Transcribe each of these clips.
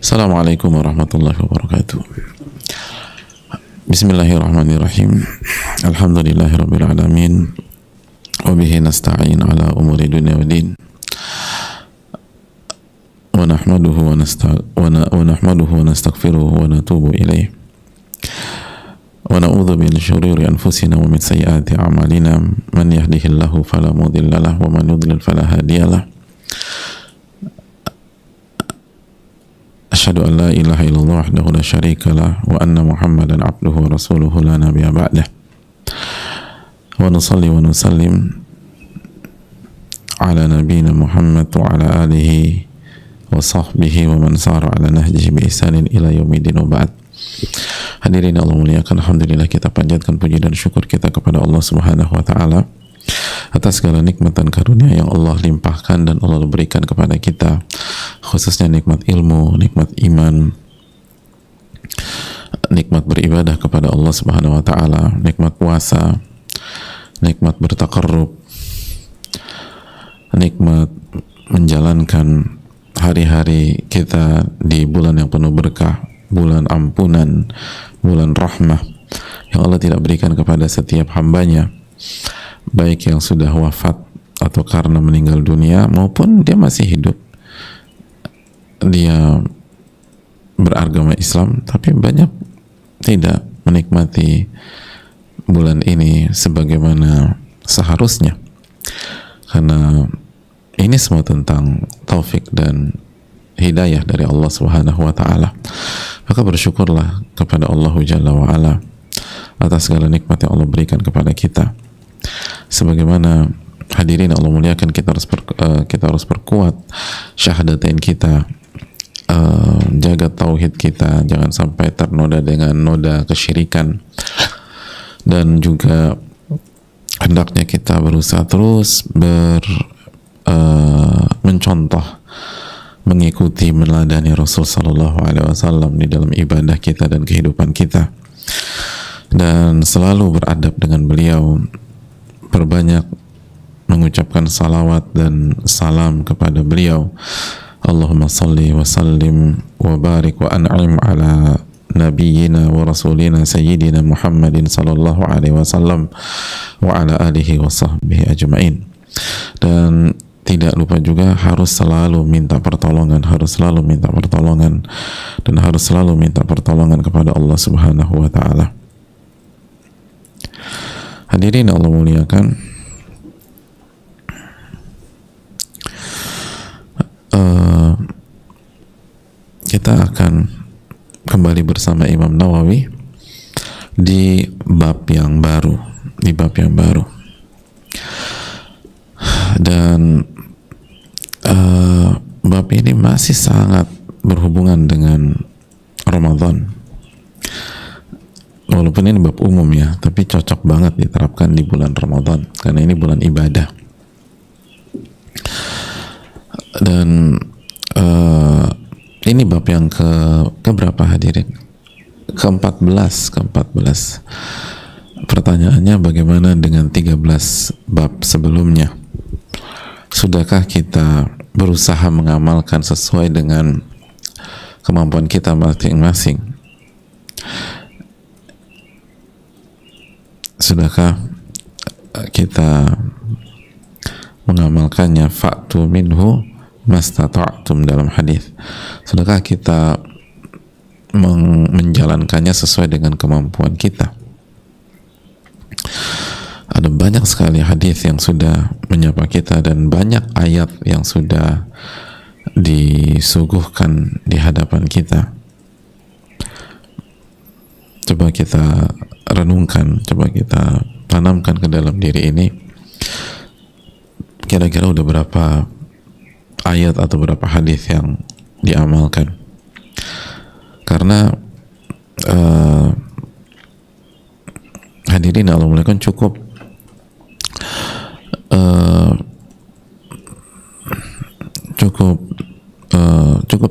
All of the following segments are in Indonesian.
Assalamualaikum warahmatullahi wabarakatuh. Bismillahirrahmanirrahim. Alhamdulillahirabbil alamin. Wa bihi nasta'in ala umuri dunya waddin. Wa nahmaduhu wa nastaghfiruhu wa natubu ilaih. Wa na'udzu min syururi anfusina wa min sayyiati a'malina. Man yahdihillahu fala mudilla lahu wa man yudlil fala hadiyalah. Asyhadu an la ilaha illallah wahdahu la syarika lah wa anna Muhammadan abduhu wa rasuluhu la nabiyya ba'dah. Wa nusalli wa nusallim ala nabiyyina Muhammad wa ala alihi wa sahbihi wa man sara ala nahjihi bi ihsanin ila yaumiddin wa ba'd. Hadirin Allah muliakan, alhamdulillah kita panjatkan puji dan syukur kita kepada Allah Subhanahu wa taala atas segala nikmat dan karunia yang Allah limpahkan dan Allah berikan kepada kita, khususnya nikmat ilmu, nikmat iman, nikmat beribadah kepada Allah Subhanahu wa taala, nikmat puasa, nikmat bertaqarrub, nikmat menjalankan hari-hari kita di bulan yang penuh berkah, bulan ampunan, bulan rahmah yang Allah tidak berikan kepada setiap hambanya, baik yang sudah wafat atau karena meninggal dunia maupun dia masih hidup, dia beragama Islam tapi banyak tidak menikmati bulan ini sebagaimana seharusnya, karena ini semua tentang taufik dan hidayah dari Allah Subhanahu wa taala. Maka bersyukurlah kepada Allah Jalla wa ala atas segala nikmat yang Allah berikan kepada kita. Sebagaimana hadirin Allah muliakan, kita harus perkuat syahadatain kita, jaga tauhid kita, jangan sampai ternoda dengan noda kesyirikan, dan juga hendaknya kita berusaha terus mencontoh, mengikuti, meneladani Rasul Sallallahu Alaihi Wasallam di dalam ibadah kita dan kehidupan kita, dan selalu beradab dengan beliau, perbanyak mengucapkan salawat dan salam kepada beliau. Allahumma salli wa sallim wa barik wa an'im ala nabiyyina wa rasulina sayyidina Muhammadin sallallahu alaihi wasallam wa ala alihi wa sahbihi ajma'in. Dan tidak lupa juga harus selalu minta pertolongan, dan harus selalu minta pertolongan kepada Allah Subhanahu wa taala. Hadirin Allah muliakan, kita akan kembali bersama Imam Nawawi di bab yang baru, dan bab ini masih sangat berhubungan dengan Ramadan. Walaupun ini bab umum ya, tapi cocok banget diterapkan di bulan Ramadan karena ini bulan ibadah. Dan ini bab yang ke berapa hadirin? Ke-14. Pertanyaannya, bagaimana dengan 13 bab sebelumnya? Sudahkah kita berusaha mengamalkan sesuai dengan kemampuan kita masing-masing? Sudahkah kita mengamalkannya? Fa'tu minhu mastata'tum dalam hadis. Sudahkah kita menjalankannya sesuai dengan kemampuan kita? Ada banyak sekali hadis yang sudah menyapa kita dan banyak ayat yang sudah disuguhkan di hadapan kita. Coba kita renungkan, coba kita tanamkan ke dalam diri ini. Kira-kira udah berapa ayat atau berapa hadis yang diamalkan? Karena hadirin Allah muliakan, cukup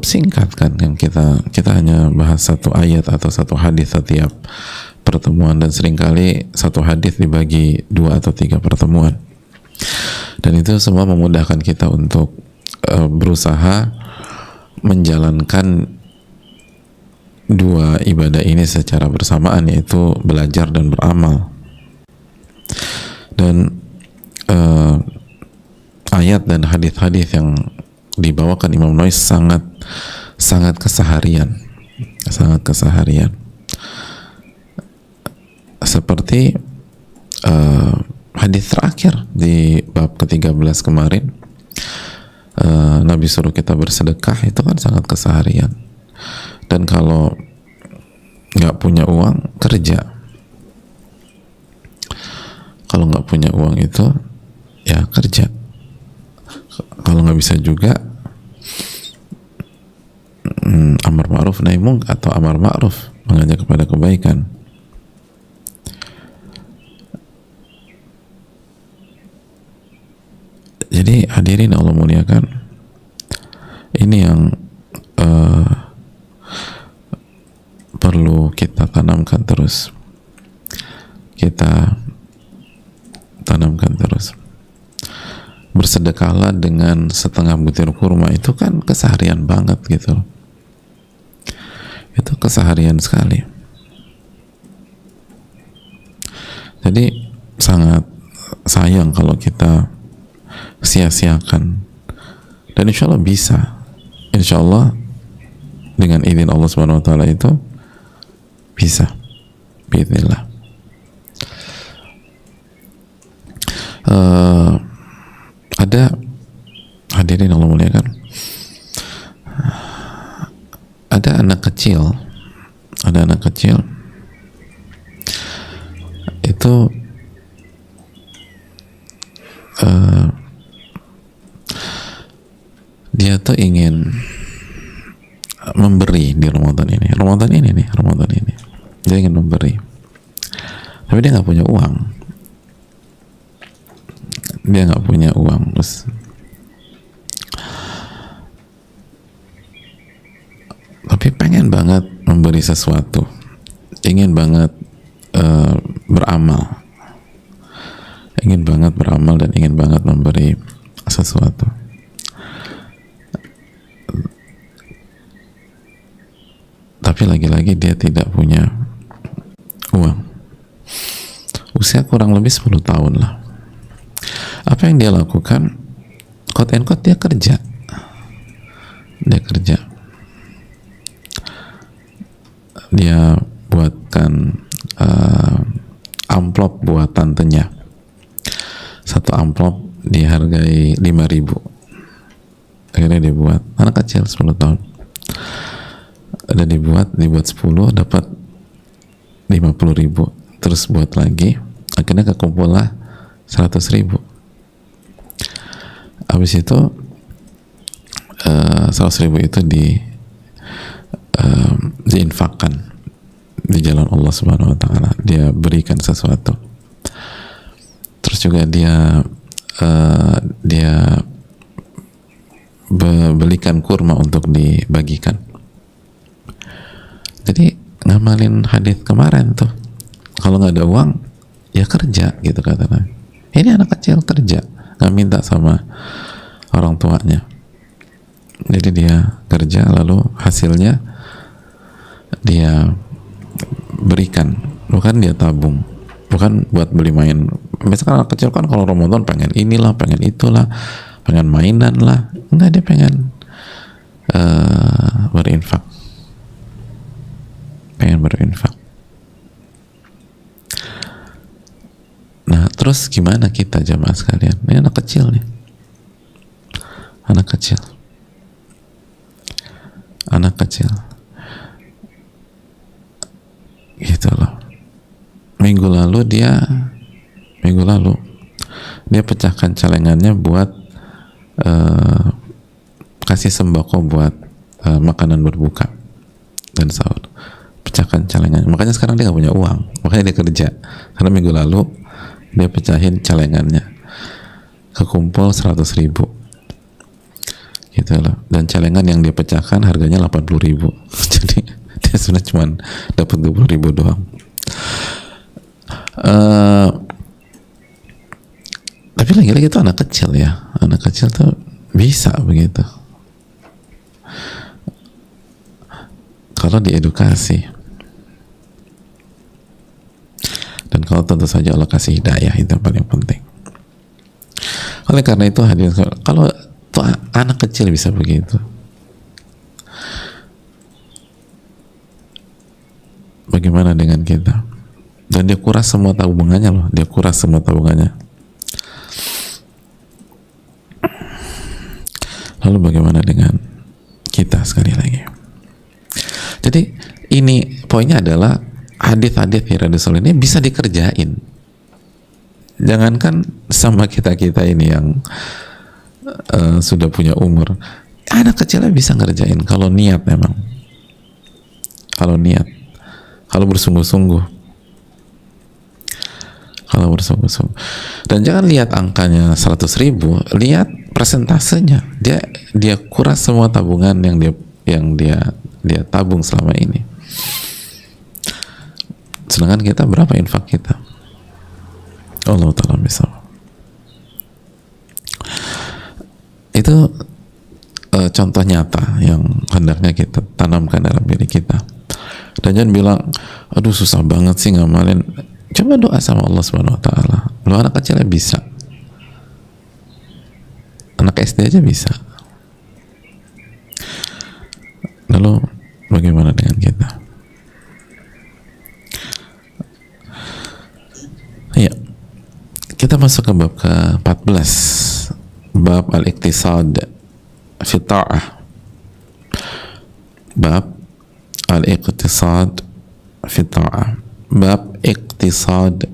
singkat kan, yang kita hanya bahas satu ayat atau satu hadis setiap pertemuan, dan seringkali satu hadis dibagi 2 atau 3 pertemuan, dan itu semua memudahkan kita untuk berusaha menjalankan dua ibadah ini secara bersamaan, yaitu belajar dan beramal. Dan ayat dan hadis-hadis yang dibawakan Imam Nawawi sangat keseharian, seperti hadis terakhir di bab ke-13 kemarin, Nabi suruh kita bersedekah, itu kan sangat keseharian. Dan kalau nggak punya uang, kerja. Kalau nggak punya uang itu ya kerja. Kalau nggak bisa juga amar ma'ruf nahi munkar, atau amar ma'ruf, mengajak kepada kebaikan. Jadi hadirin Allah muliakan, ini yang perlu kita tanamkan terus, bersedekahlah dengan setengah butir kurma. Itu kan keseharian banget gitu, itu keseharian sekali. Jadi sangat sayang kalau kita sia-siakan. Dan insya Allah bisa, insya Allah dengan izin Allah Subhanahu Wa Taala itu bisa, bismillah. Ada hadirin Allah muliakan, ada anak kecil itu dia tuh ingin memberi di Ramadan ini. Dia ingin memberi, tapi dia nggak punya uang. Terus tapi pengen banget memberi sesuatu, ingin banget beramal, dan ingin banget memberi sesuatu. Tapi lagi-lagi dia tidak punya uang. Usia kurang lebih 10 tahun lah. Apa yang dia lakukan? Quote and quote, dia kerja. Dia buatkan amplop buat tantenya. Satu amplop dihargai 5.000. Akhirnya dia buat, anak kecil 10 tahun. Ada dibuat 10, dapat 50.000. Terus buat lagi, akhirnya kekumpul lah 100.000. Habis itu 100.000 itu diinfakkan di jalan Allah Subhanahu Wa Taala. Dia berikan sesuatu. Terus juga dia belikan kurma untuk dibagikan. Jadi ngamalin hadis kemarin tuh, kalau nggak ada uang ya kerja gitu kata Nabi. Ini anak kecil kerja, nggak minta sama orang tuanya. Jadi dia kerja, lalu hasilnya dia berikan, bukan dia tabung, bukan buat beli main. Misalkan anak kecil kan kalau Ramadan pengen inilah, pengen itulah, pengen mainan lah. Enggak, dia pengen berinfak. Nah, terus gimana kita jamaah sekalian? Ini anak kecil nih. Anak kecil. Gitu loh. Minggu lalu dia pecahkan celengannya buat kasih sembako buat makanan berbuka dan sahur. Pecahkan celengannya. Makanya sekarang dia nggak punya uang. Makanya dia kerja. Karena minggu lalu dia pecahin celengannya. Kekumpul 100.000. Gitu loh. Dan celengan yang dia pecahkan harganya 80.000. Jadi dia sebenarnya cuma dapat 20.000 doang. Tapi lagi-lagi itu anak kecil ya. Anak kecil tuh bisa begitu. kalau diedukasi, dan kalau tentu saja Allah kasih hidayah, itu yang paling penting. Oleh karena itu hadirin, kalau tuh anak kecil bisa begitu, bagaimana dengan kita? Dan dia kuras semua tabungannya loh, dia kuras semua tabungannya. Lalu bagaimana dengan kita sekali lagi? Jadi ini poinnya adalah hadis-hadis Rasul ini bisa dikerjain. Jangankan sama kita-kita ini yang sudah punya umur, anak kecilnya bisa ngerjain kalau niat memang. Kalau niat, kalau bersungguh-sungguh. Kalau bersungguh-sungguh. Dan jangan lihat angkanya 100.000, lihat persentasenya. Dia kuras semua tabungan yang dia tabung selama ini. Sedangkan kita berapa infak kita? Allah Ta'ala bisa. Itu contoh nyata yang hendaknya kita tanamkan dalam diri kita. Dan jangan bilang, aduh susah banget sih ngamalin. Coba doa sama Allah Subhanahu Wa Ta'ala. Lu anak kecilnya bisa, anak SD aja bisa. Lalu bagaimana dengan kita? Ya, kita masuk ke bab ke-14, bab al-iqtisad fi ta'ah. Bab al-iqtisad fi ta'ah, bab iqtisad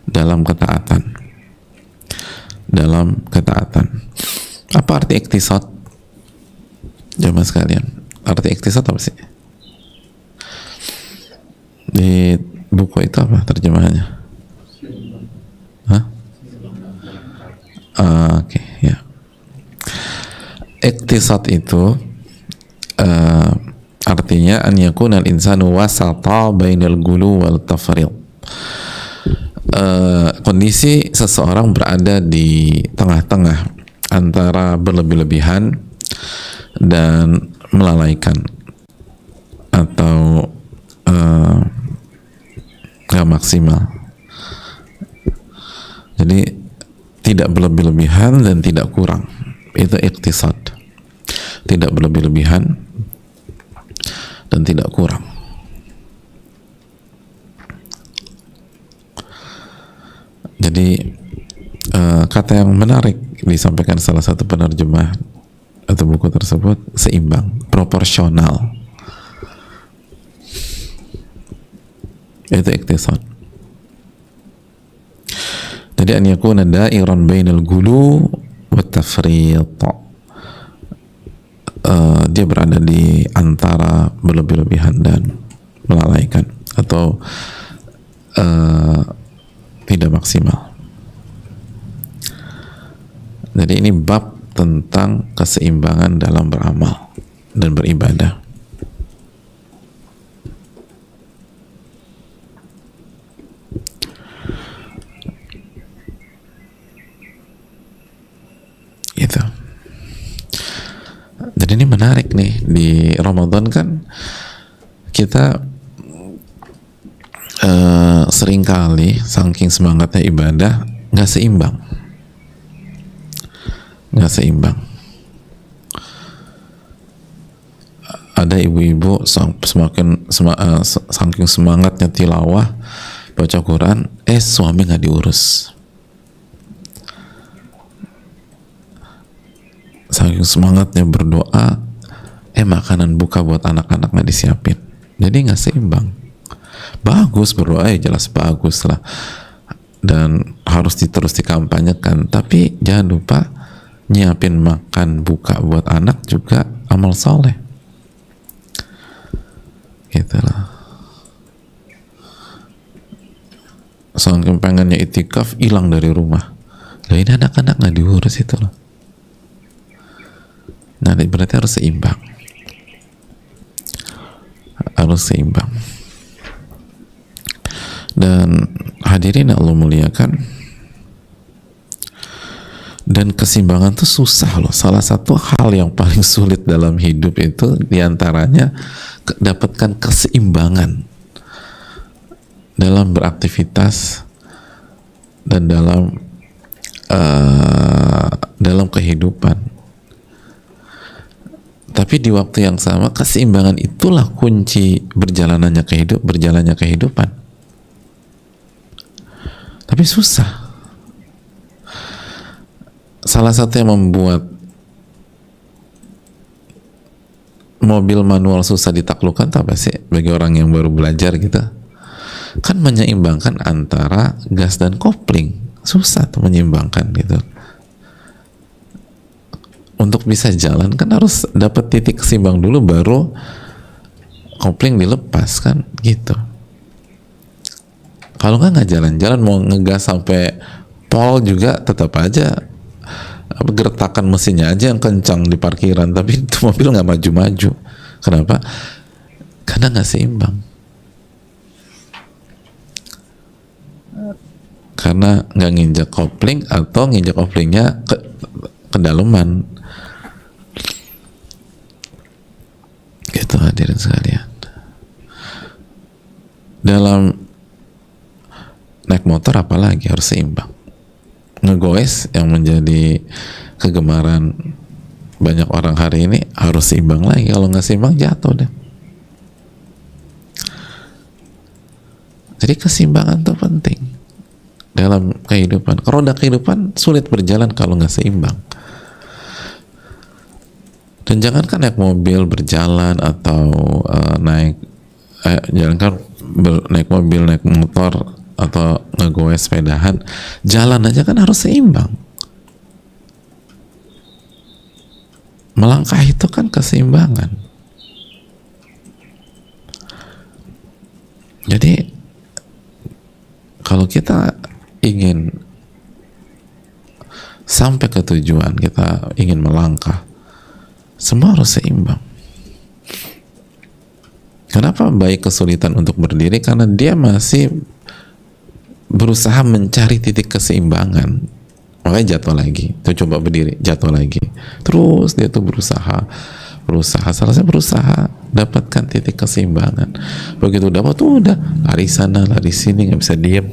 dalam ketaatan. Dalam ketaatan. Apa arti iqtisad? Jamaah sekalian, arti iqtisad apa sih? Di buku itu apa terjemahannya? Hah? Oke, ya. Iqtisad itu artinya an yakuna al-insanu wasata bainal gulu wal tafriq. Kondisi seseorang berada di tengah-tengah antara berlebih-lebihan dan melalaikan atau nggak maksimal. Jadi tidak berlebih-lebihan dan tidak kurang. Itu iqtisad. Tidak berlebih-lebihan dan tidak kurang. Jadi kata yang menarik disampaikan salah satu penerjemah atau buku tersebut, seimbang, proporsional. Itu iqtisad. Jadi an yakuna da'iran bainal gulu wa tafriq. Dia berada di antara berlebih-lebihan dan melalaikan atau tidak maksimal. Jadi ini bab tentang keseimbangan dalam beramal dan beribadah. Gitu. Jadi ini menarik nih, di Ramadan kan kita seringkali saking semangatnya ibadah nggak seimbang. Ada ibu-ibu saking semangatnya tilawah baca Quran, suami nggak diurus. Saking semangatnya berdoa, makanan buka buat anak-anak nggak disiapin. Jadi nggak seimbang. Bagus berdoa, jelas bagus lah, dan harus terus dikampanyekan, tapi jangan lupa nyiapin makan buka buat anak juga amal soleh. Gitu lah. Saking pengennya itikaf, hilang dari rumah. Lah ini anak-anak nggak diurus itu loh. Nah, berarti harus seimbang. Harus seimbang. Dan hadirin Allah muliakan, Dan keseimbangan tuh susah loh. Salah satu hal yang paling sulit dalam hidup itu diantaranya dapatkan keseimbangan dalam beraktivitas dan dalam kehidupan. Tapi di waktu yang sama keseimbangan itulah kunci berjalannya kehidupan. Tapi susah. Salah satu yang membuat mobil manual susah ditaklukkan apa sih bagi orang yang baru belajar gitu? Kan menyeimbangkan antara gas dan kopling. Susah tuh menyeimbangkan gitu. Untuk bisa jalan kan harus dapat titik seimbang dulu baru kopling dilepas kan gitu. Kalau nggak jalan-jalan mau ngegas sampai pol juga tetap aja gertakan mesinnya aja yang kencang di parkiran, tapi itu mobil nggak maju-maju. Kenapa? Karena nggak seimbang. Karena nggak nginjak kopling atau nginjak koplingnya kedalaman. Gitu hadirin sekalian. Dalam naik motor apalagi harus seimbang. Ngegoes yang menjadi kegemaran banyak orang hari ini harus seimbang lagi. Kalau nggak seimbang jatuh deh. Jadi keseimbangan itu penting dalam kehidupan. Roda kehidupan sulit berjalan kalau nggak seimbang. Dan jangankan naik mobil berjalan atau naik mobil, naik motor atau ngegoes sepedahan, jalan aja kan harus seimbang. Melangkah itu kan keseimbangan. Jadi kalau kita ingin sampai ke tujuan, kita ingin melangkah, semua harus seimbang. Kenapa baik kesulitan untuk berdiri? Karena dia masih berusaha mencari titik keseimbangan, makanya jatuh lagi. Tuh coba berdiri, jatuh lagi. Terus dia tuh berusaha, selesai berusaha dapatkan titik keseimbangan. Begitu dapat tuh udah lari sana, lari sini, nggak bisa diem.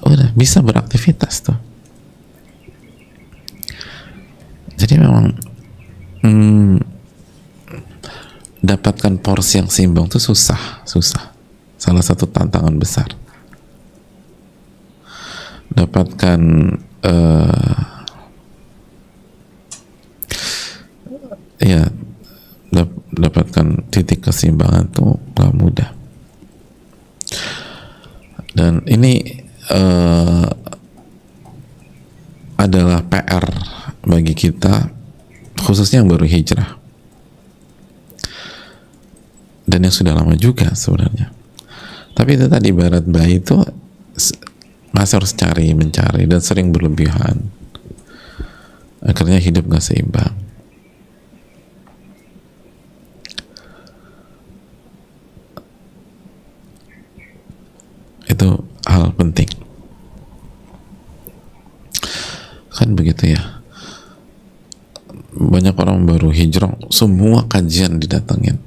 Udah bisa beraktivitas tuh. Jadi memang dapatkan porsi yang seimbang tuh susah. Salah satu tantangan besar. Dapatkan dapatkan titik keseimbangan tuh gak mudah. Dan ini adalah PR bagi kita, khususnya yang baru hijrah dan yang sudah lama juga sebenarnya. Tapi itu tadi ibarat bayi itu masih harus mencari dan sering berlebihan, akhirnya hidup gak seimbang. Itu hal penting kan begitu ya. Banyak orang baru hijrah semua kajian didatengin.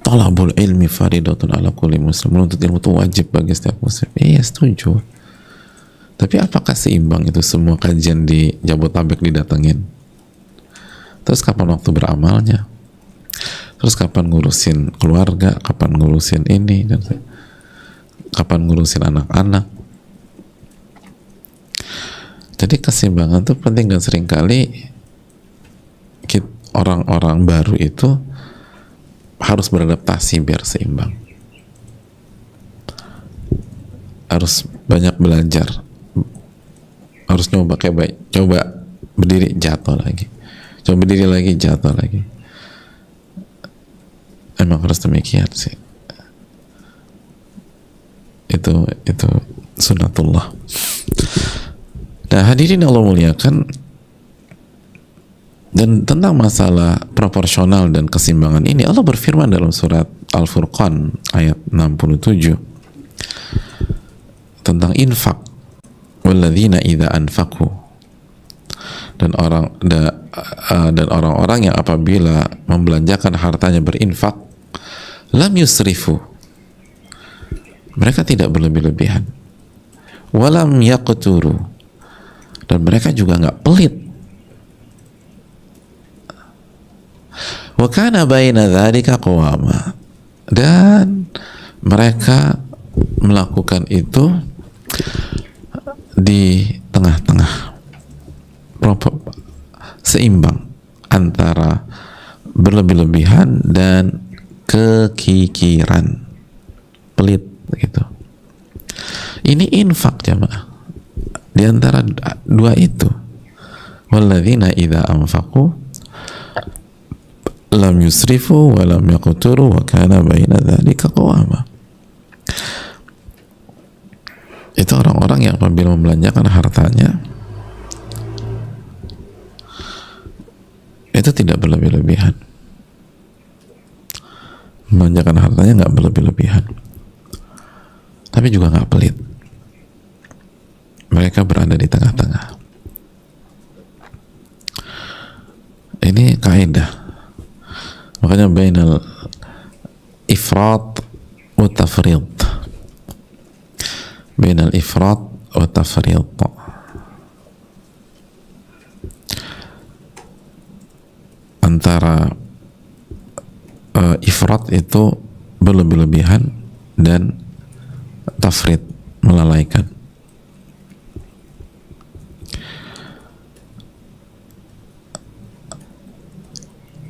Talabul ilmi faridatun ala kulli muslim. Menuntut ilmu itu wajib bagi setiap muslim. Iya, setuju. Tapi apakah seimbang itu semua kajian di Jabotabek didatengin? Terus kapan waktu beramalnya? Terus kapan ngurusin keluarga? Kapan ngurusin ini? Dan kapan ngurusin anak-anak? Jadi keseimbangan itu penting, dan seringkali orang-orang baru itu harus beradaptasi biar seimbang. Harus banyak belajar. Harus nyoba kayak baik. Coba berdiri, jatuh lagi. Coba berdiri lagi, jatuh lagi. Emang harus demikian sih. Itu sunnatullah. Nah, hadirin Allah muliakan, dan tentang masalah proporsional dan keseimbangan ini Allah berfirman dalam surat Al-Furqan ayat 67 tentang infak. walladzina idza anfaqu, dan orang-orang yang apabila membelanjakan hartanya berinfak, lam yusrifu, mereka tidak berlebih-lebihan, walam yaqturu, dan mereka juga nggak pelit, wa kana baina dzalika qawama, dan mereka melakukan itu di tengah-tengah, seimbang antara berlebih-lebihan dan kekikiran, pelit gitu. Ini infak jamaah, di antara dua itu. Walladzina idza anfaqu lam yusrifu wa lam yaqturu wa kana baina dzalika qawama. Itu orang-orang yang apabila membelanjakan hartanya itu tidak berlebih-lebihan. Membelanjakan hartanya nggak berlebih-lebihan, tapi juga nggak pelit. Mereka berada di tengah-tengah. Ini kaidah. Makanya bainal ifrat wa tafrid, bainal ifrat wa tafrid. Antara ifrat itu berlebih-lebihan dan tafrid, melalaikan.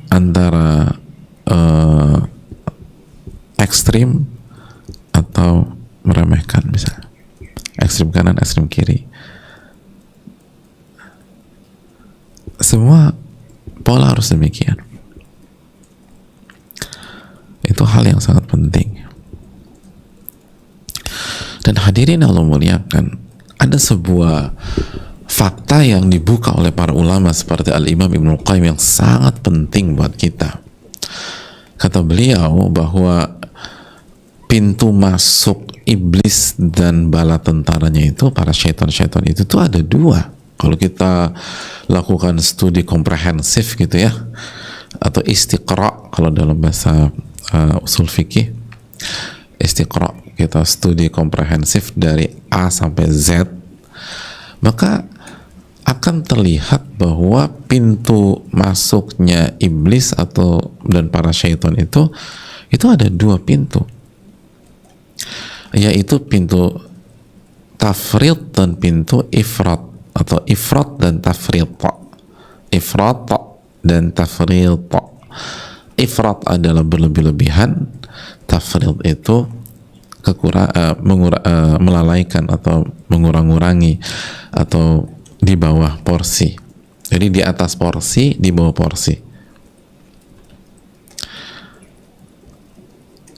Antara ekstrim atau meremehkan, misalnya ekstrim kanan, ekstrim kiri, semua pola harus demikian. Itu hal yang sangat penting. Dan hadirin Allah muliakan, ada sebuah fakta yang dibuka oleh para ulama seperti Al-Imam Ibnul Qayyim yang sangat penting buat kita. Kata beliau bahwa pintu masuk iblis dan bala tentaranya itu, para syaitan-syaitan itu tuh ada dua. Kalau kita lakukan studi komprehensif gitu ya, atau istiqra kalau dalam bahasa usul fikih, istiqra, kita studi komprehensif dari A sampai Z, maka akan terlihat bahwa pintu masuknya iblis dan para syaitan itu ada dua pintu, yaitu pintu tafrid dan pintu ifrat, atau ifrat dan tafrid. Ifrat dan tafrid. Ifrat adalah berlebih-lebihan, tafrid itu melalaikan atau mengurang-urangi atau di bawah porsi. Jadi di atas porsi, di bawah porsi.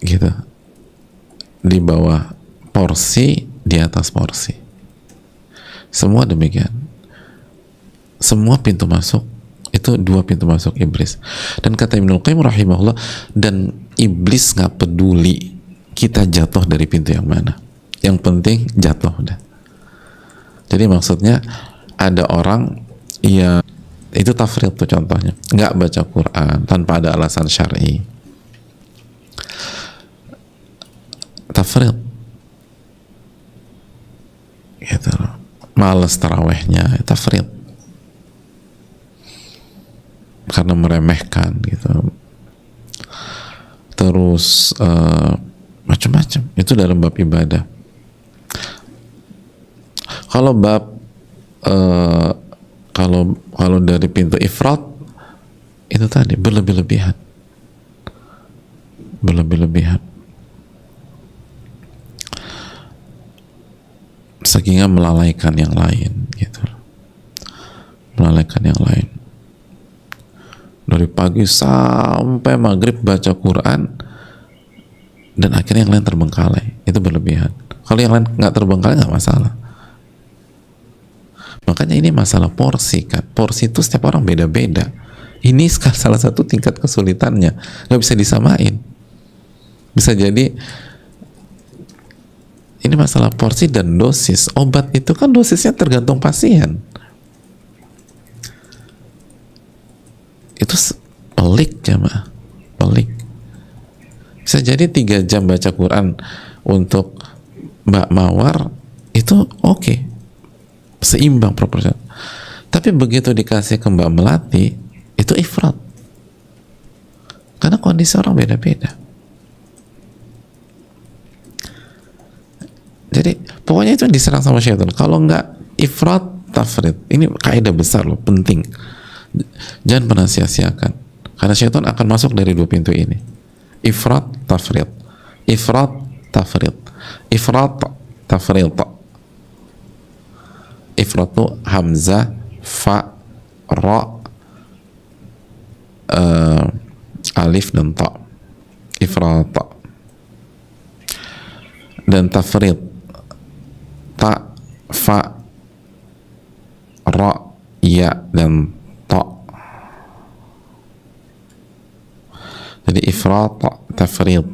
Gitu. Di bawah porsi, di atas porsi. Semua demikian. Semua pintu masuk itu dua pintu masuk iblis. Dan kata Ibnul Qayyim rahimahullah, dan iblis nggak peduli kita jatuh dari pintu yang mana, yang penting jatuh udah. Jadi maksudnya ada orang yang itu tafrid tuh contohnya, nggak baca Quran tanpa ada alasan syar'i, tafrid gitu, males tarawehnya, tafrid, karena meremehkan gitu, terus macam-macam. Itu dalam bab ibadah. Kalau bab kalau dari pintu ifrat itu tadi berlebih-lebihan, sehingga melalaikan yang lain gitu, melalaikan yang lain. Dari pagi sampai maghrib baca Quran dan akhirnya yang lain terbengkalai, itu berlebihan. Kalau yang lain nggak terbengkalai nggak masalah. Makanya ini masalah porsi kan. Porsi itu setiap orang beda-beda. Ini salah satu tingkat kesulitannya, nggak bisa disamain. Bisa jadi Ini masalah porsi dan dosis. Obat itu kan dosisnya tergantung pasien. Itu pelik jamaah, pelik. Bisa jadi 3 jam baca Quran untuk Mbak Mawar itu oke, seimbang proporsional. Tapi begitu dikasih ke Mbak Melati itu ifrat, karena kondisi orang beda-beda. Jadi pokoknya itu diserang sama syaitan. Kalau nggak ifrat tafrid, ini kaidah besar loh, penting. Jangan pernah sia-siakan, karena syaitan akan masuk dari 2 pintu ini. Ifrat tafrid, ifrat tafrid, ifrat tafrid. Ifrat itu hamzah, fa, ra, alif dan ta. Ifrat. Dan tafrid, ta, fa, ra, ya dan ta. Jadi ifrat, tafrid,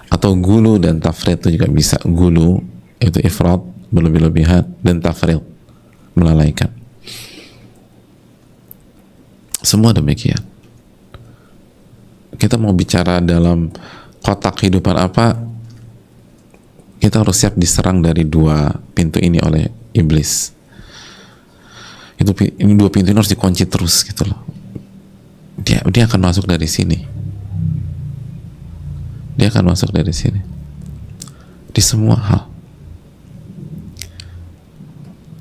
atau gulu dan tafrid itu juga bisa. Gulu itu ifrat, berlebih-lebihan, dan tafrid, melalaikan. Semua demikian. Kita mau bicara dalam kotak kehidupan apa, kita harus siap diserang dari 2 pintu ini oleh iblis. Ini 2 pintu ini harus dikunci terus gitu loh. Dia akan masuk dari sini. Dia akan masuk dari sini. Di semua hal.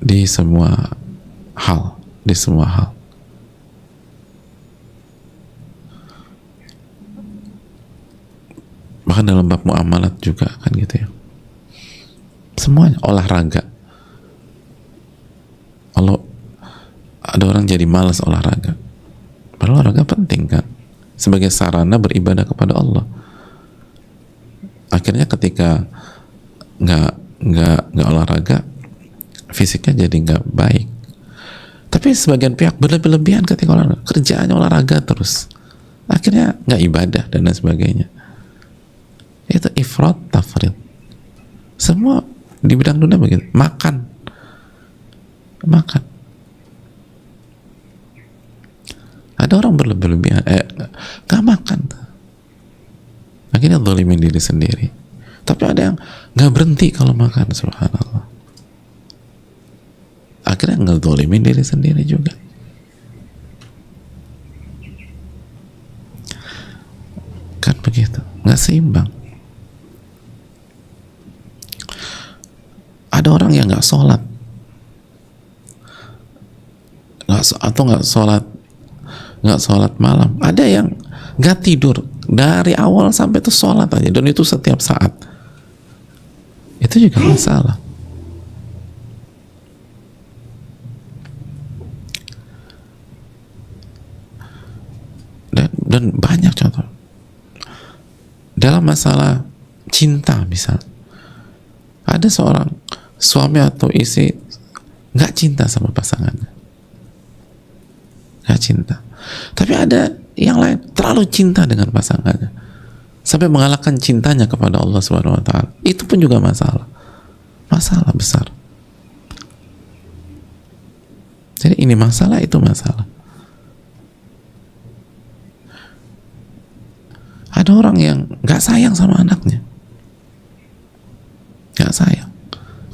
Di semua hal. Di semua hal. Bahkan dalam bab muamalat juga kan gitu ya. Semuanya, olahraga. Kalau ada orang jadi malas olahraga, padahal olahraga penting kan, sebagai sarana beribadah kepada Allah. Akhirnya ketika nggak olahraga, fisiknya jadi nggak baik. Tapi sebagian pihak berlebihan ketika olahraga, kerjaannya olahraga terus, akhirnya nggak ibadah dan lain sebagainya. Itu ifrat tafrid. Semua di bidang dunia begitu. Makan. Ada orang berlebihan, gak makan, akhirnya zalimin diri sendiri. Tapi ada yang gak berhenti kalau makan, subhanallah, akhirnya gak zalimin diri sendiri juga. Kan begitu, gak seimbang. Ada orang yang gak sholat, nggak sholat malam. Ada yang nggak tidur dari awal sampai itu sholat aja, dan itu setiap saat. Itu juga masalah. Dan banyak contoh dalam masalah cinta. Misal ada seorang suami atau istri nggak cinta sama pasangannya, nggak cinta. Tapi ada yang lain terlalu cinta dengan pasangannya sampai mengalahkan cintanya kepada Allah Subhanahu wa taala. Itu pun juga masalah besar. Jadi ini masalah, itu masalah. Ada orang yang nggak sayang sama anaknya, nggak sayang,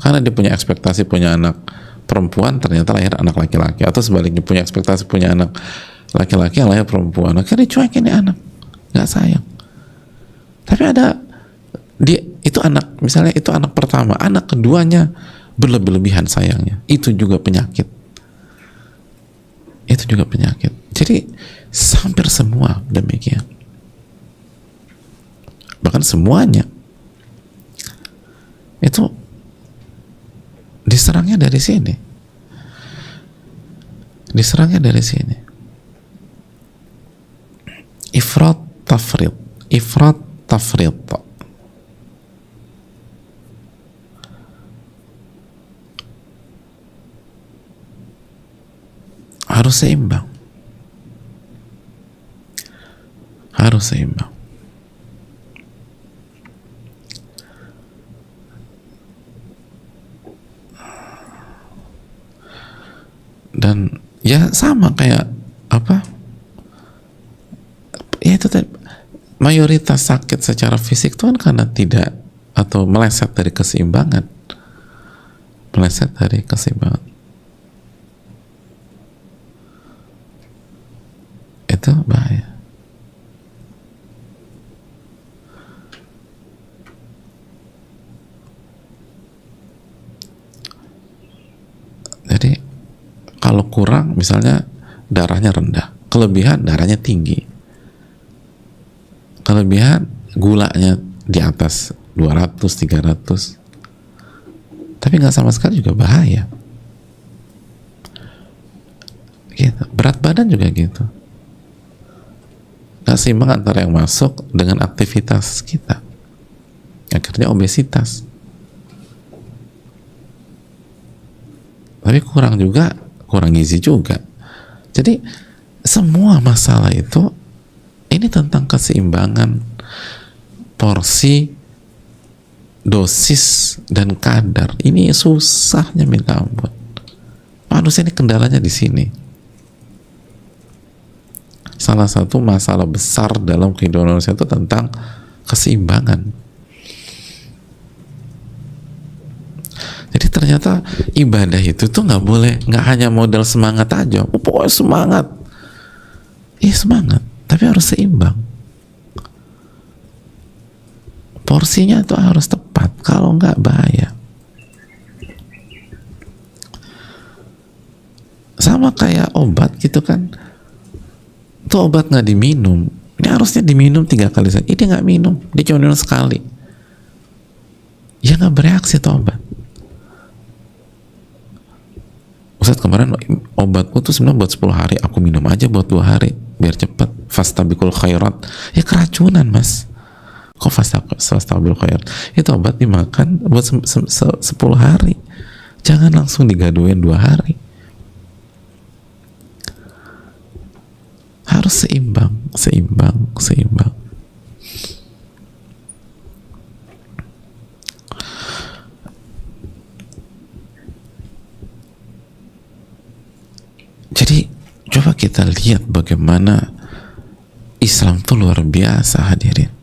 karena dia punya ekspektasi punya anak perempuan, ternyata lahir anak laki-laki, atau sebaliknya punya ekspektasi punya anak laki-laki yang lahir perempuan, akhirnya dicuekin nih anak, nggak sayang. Tapi ada dia itu anak, misalnya itu anak pertama, anak keduanya berlebih-lebihan sayangnya, itu juga penyakit. Jadi hampir semua demikian, bahkan semuanya itu diserangnya dari sini. Ifrat tafrid. Harus seimbang. Dan ya sama kayak apa, ya itu tadi, mayoritas sakit secara fisik itu kan karena tidak atau meleset dari keseimbangan, meleset dari keseimbangan. Itu bahaya. Jadi kalau kurang misalnya darahnya rendah, kelebihan darahnya tinggi, kelebihan gulanya di atas 200, 300, tapi nggak sama sekali juga bahaya. Gitu. Berat badan juga gitu, nggak seimbang antara yang masuk dengan aktivitas kita, akhirnya obesitas. Tapi kurang juga, kurang gizi juga. Jadi semua masalah itu ini tentang keseimbangan porsi, dosis, dan kadar. Ini susahnya minta ampun. Manusia ini kendalanya di sini. Salah satu masalah besar dalam kehidupan manusia itu tentang keseimbangan. Jadi ternyata ibadah itu tuh nggak boleh, nggak hanya modal semangat aja. Oh, pokoknya semangat. Iya semangat, tapi harus seimbang. Porsinya itu harus tepat. Kalau nggak bahaya. Sama kayak obat gitu kan. Tuh obat nggak diminum. Ini harusnya diminum 3 kali saja. Ini nggak minum, dia cuma minum sekali. Ya nggak bereaksi tuh obat. Ustaz kemarin obatku tuh sebenarnya buat 10 hari, aku minum aja buat 2 hari biar cepet. Fastabiqul khairat. Ya keracunan mas. Kok fastabiqul khairat? Itu obat dimakan buat 10 hari. Jangan langsung digaduin 2 hari. Harus seimbang, seimbang, seimbang. Jadi coba kita lihat bagaimana Islam itu luar biasa hadirin.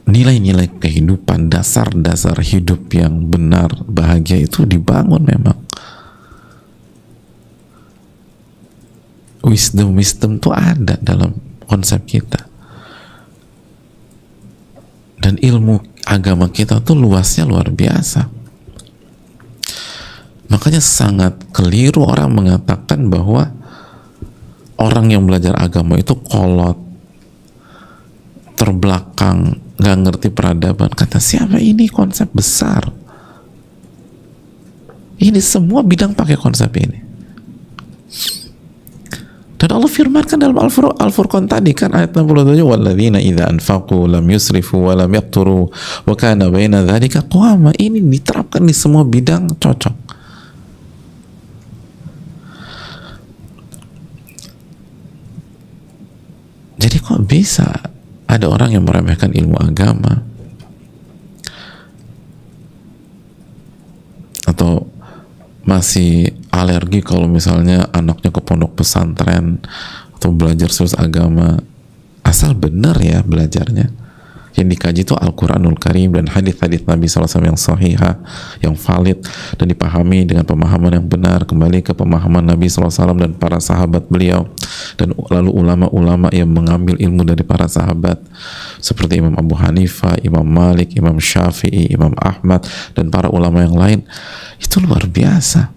Nilai-nilai kehidupan, dasar-dasar hidup yang benar, bahagia itu dibangun memang. Wisdom itu ada dalam konsep kita. Dan ilmu agama kita tuh luasnya luar biasa. Makanya sangat keliru orang mengatakan bahwa orang yang belajar agama itu kolot, terbelakang, nggak ngerti peradaban. Kata siapa? Ini konsep besar. Ini semua bidang pakai konsep ini. Dan Allah firmankan dalam Al-Furqan tadi kan ayat 67, walladzina idza anfaqu lam yusrifu wa lam yaqturu wa kana baina dzalika qawama. Ini diterapkan di semua bidang, cocok. Jadi kok bisa ada orang yang meremehkan ilmu agama atau masih alergi kalau misalnya anaknya ke pondok pesantren atau belajar serius agama, asal benar ya belajarnya. Yang dikaji itu Al-Quranul Karim dan hadis-hadis Nabi SAW yang sahihah, yang valid dan dipahami dengan pemahaman yang benar, kembali ke pemahaman Nabi SAW dan para sahabat beliau, dan lalu ulama-ulama yang mengambil ilmu dari para sahabat seperti Imam Abu Hanifah, Imam Malik, Imam Syafi'i, Imam Ahmad, dan para ulama yang lain. Itu luar biasa,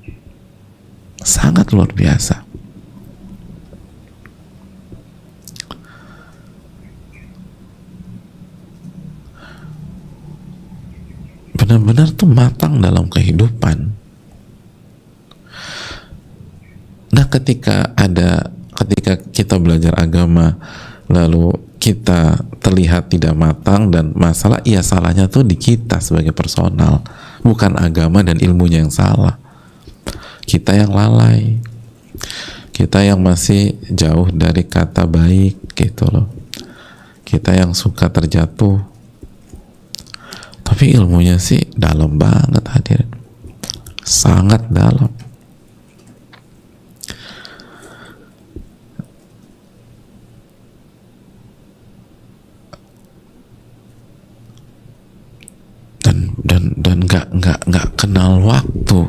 sangat luar biasa. Benar-benar tuh matang dalam kehidupan. Nah ketika kita belajar agama lalu kita terlihat tidak matang dan masalah, iya salahnya tuh di kita sebagai personal, bukan agama dan ilmunya yang salah. Kita yang lalai, kita yang masih jauh dari kata baik gitu loh, kita yang suka terjatuh. Tapi ilmunya sih dalam banget hadirin. sangat dalam. Dan nggak kenal waktu.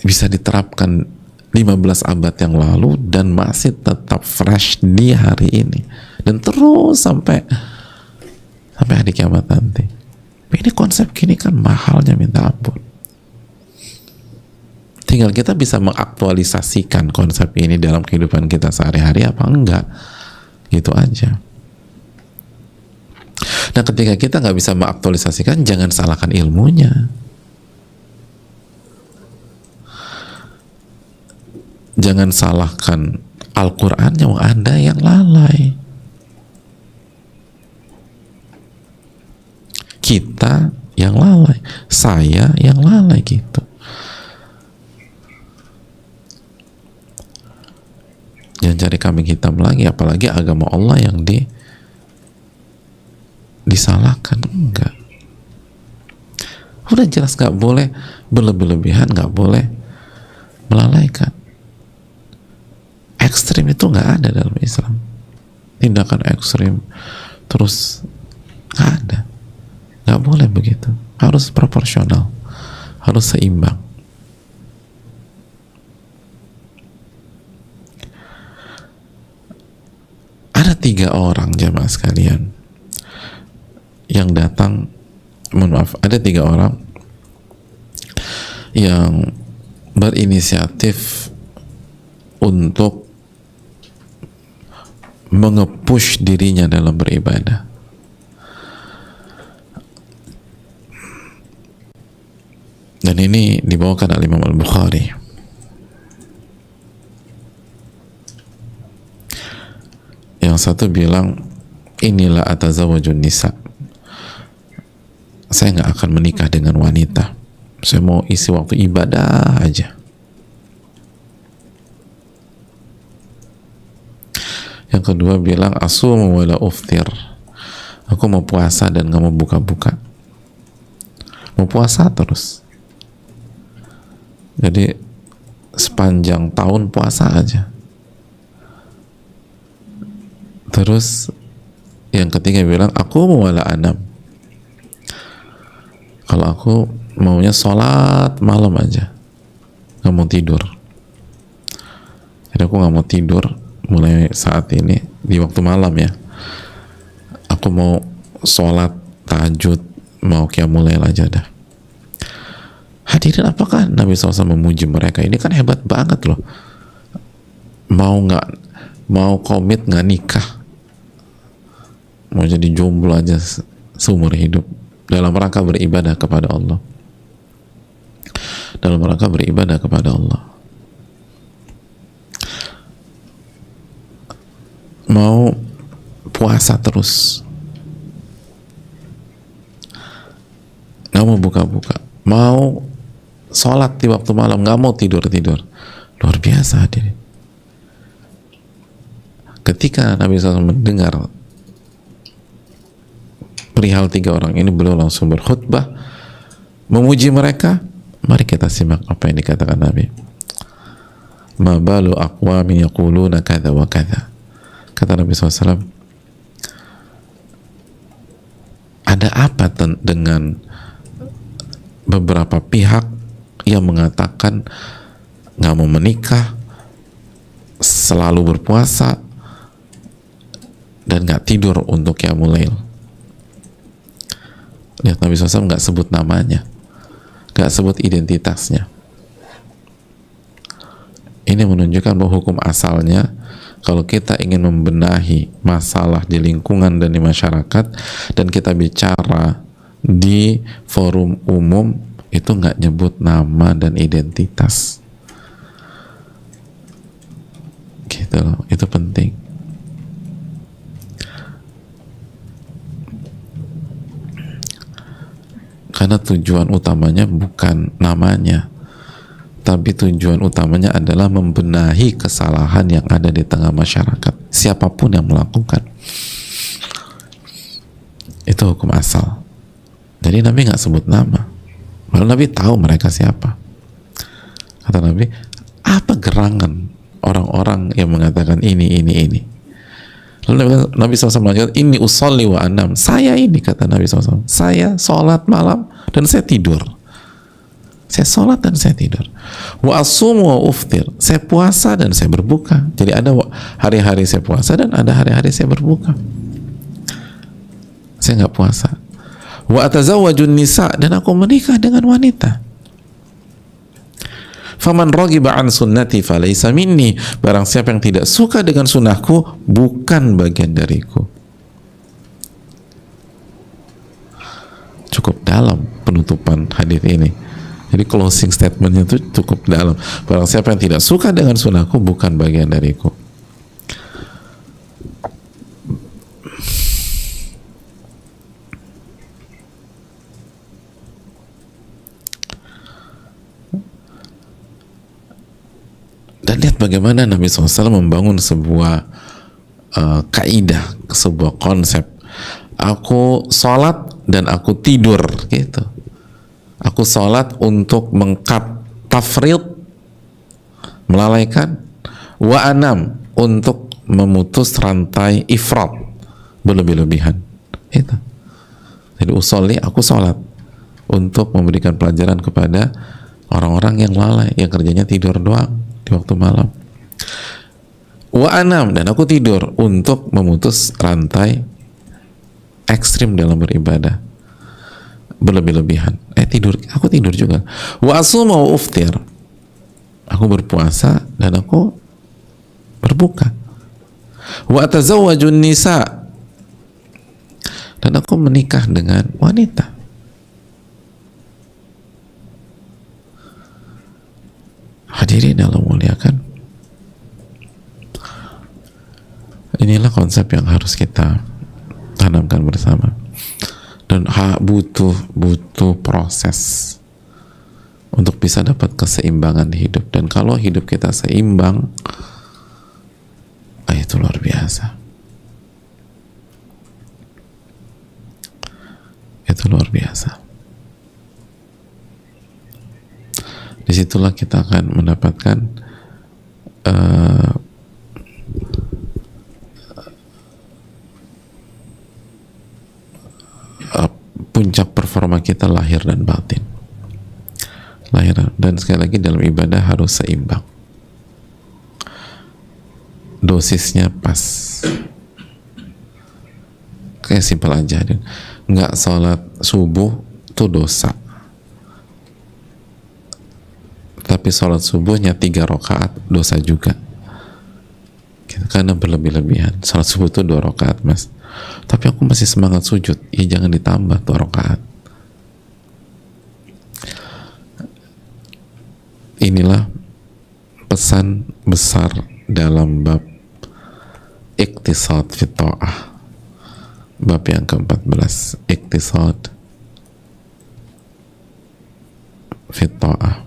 Bisa diterapkan 15 abad yang lalu dan masih tetap fresh di hari ini, dan terus sampai hari kiamat nanti. Ini konsep gini kan mahalnya minta ampun. Tinggal kita bisa mengaktualisasikan konsep ini dalam kehidupan kita sehari-hari apa enggak, gitu aja. Nah, ketika kita nggak bisa mengaktualisasikan, jangan salahkan ilmunya. Jangan salahkan Al-Quran yang Anda yang lalai. Kita yang lalai, saya yang lalai gitu. Jangan cari kambing hitam lagi, apalagi agama Allah yang disalahkan. Enggak. Udah jelas nggak boleh berlebih-lebihan, nggak boleh melalaikan. Ekstrim itu nggak ada dalam Islam. Tindakan ekstrim terus nggak ada. Nggak boleh begitu. Harus proporsional, harus seimbang. Ada 3 orang jamaah sekalian yang datang, ada 3 orang yang berinisiatif untuk mengepush dirinya dalam beribadah. Dan ini dibawakan oleh Imam Al-Bukhari. Yang satu bilang, inilah atazawajun nisa, saya nggak akan menikah dengan wanita, saya mau isi waktu ibadah aja. Yang kedua bilang, asumu wala uftir, aku mau puasa dan nggak mau buka-buka, mau puasa terus, jadi sepanjang tahun puasa aja. Terus yang ketiga bilang, aku mau wala anam, kalau aku maunya sholat malam aja, nggak mau tidur. Jadi aku nggak mau tidur mulai saat ini di waktu malam ya. Aku mau sholat tahajud, mau qiyamul lail aja dah. Hadirin, apakah Nabi SAW memuji mereka? Ini kan hebat banget loh. Mau komit nggak nikah, mau jadi jomblo aja seumur hidup dalam rangka beribadah kepada Allah, dalam rangka beribadah kepada Allah. Mau puasa terus, nggak mau buka-buka, mau sholat di waktu malam, nggak mau tidur-tidur. Luar biasa hadirin. Ketika Nabi SAW mendengar perihal 3 orang ini, beliau langsung berkhutbah memuji mereka. Mari kita simak apa yang dikatakan Nabi. Ma balu aqwamin yaquluna kadza wa kadza. Kata Nabi SAW, ada apa dengan beberapa pihak yang mengatakan nggak mau menikah, selalu berpuasa, dan nggak tidur untuk qiyamul lail. Lihat, Nabi SAW nggak sebut namanya, nggak sebut identitasnya. Ini menunjukkan bahwa hukum asalnya, kalau kita ingin membenahi masalah di lingkungan dan di masyarakat, dan kita bicara di forum umum, itu nggak nyebut nama dan identitas. Gitu loh, itu penting. Karena tujuan utamanya bukan namanya, tapi tujuan utamanya adalah membenahi kesalahan yang ada di tengah masyarakat, siapapun yang melakukan. Itu hukum asal. Jadi Nabi nggak sebut nama. Lalu Nabi tahu mereka siapa. Kata Nabi, apa gerangan orang-orang yang mengatakan ini. Lalu Nabi SAW mengatakan, ini usolli wa anam. Saya ini, kata Nabi SAW. Saya sholat malam dan saya tidur. Saya sholat dan saya tidur. Wa asumu wa uftir. Saya puasa dan saya berbuka. Jadi ada hari-hari saya puasa dan ada hari-hari saya berbuka. Saya nggak puasa. Wa atazawwajun nisa. Dan aku menikah dengan wanita. Faman raghiba an sunnati falaysa minni. Barang siapa yang tidak suka dengan sunnahku, bukan bagian dariku. Cukup dalam penutupan hadis ini. Jadi closing statementnya itu cukup dalam. Barang siapa yang tidak suka dengan sunnahku, bukan bagian dariku. Dan lihat bagaimana Nabi SAW membangun sebuah kaidah, sebuah konsep. Aku sholat dan aku tidur, gitu. Aku sholat untuk mengkat tafrid, melalaikan. Wa anam, untuk memutus rantai ifrat, berlebih-lebihan. Itu. Jadi usolli, aku sholat untuk memberikan pelajaran kepada orang-orang yang lalai, yang kerjanya tidur doang di waktu malam. Wa anam, dan aku tidur untuk memutus rantai ekstrim dalam beribadah, berlebih-lebihan. Aku tidur juga. Wa asuma wa uftir, aku berpuasa dan aku berbuka. Wa atazawwajun nisa, dan aku menikah dengan wanita. Hadirin yang Allah muliakan, inilah konsep yang harus kita tanamkan bersama. Dan butuh proses untuk bisa dapat keseimbangan di hidup. Dan kalau hidup kita seimbang, itu luar biasa. Itu luar biasa. Disitulah kita akan mendapatkan puncak performa kita lahir dan batin. Dan sekali lagi dalam ibadah harus seimbang. Dosisnya pas. Kayak simpel aja. Nggak sholat subuh itu dosa. Tapi sholat subuhnya 3 rakaat dosa juga. Karena berlebih-lebihan. Sholat subuh itu 2 rakaat, mas. Tapi aku masih semangat sujud. Ya jangan ditambah 2 rakaat. Inilah pesan besar dalam bab iktisad fi ta'ah. Bab yang ke-14, iktisad fi ta'ah.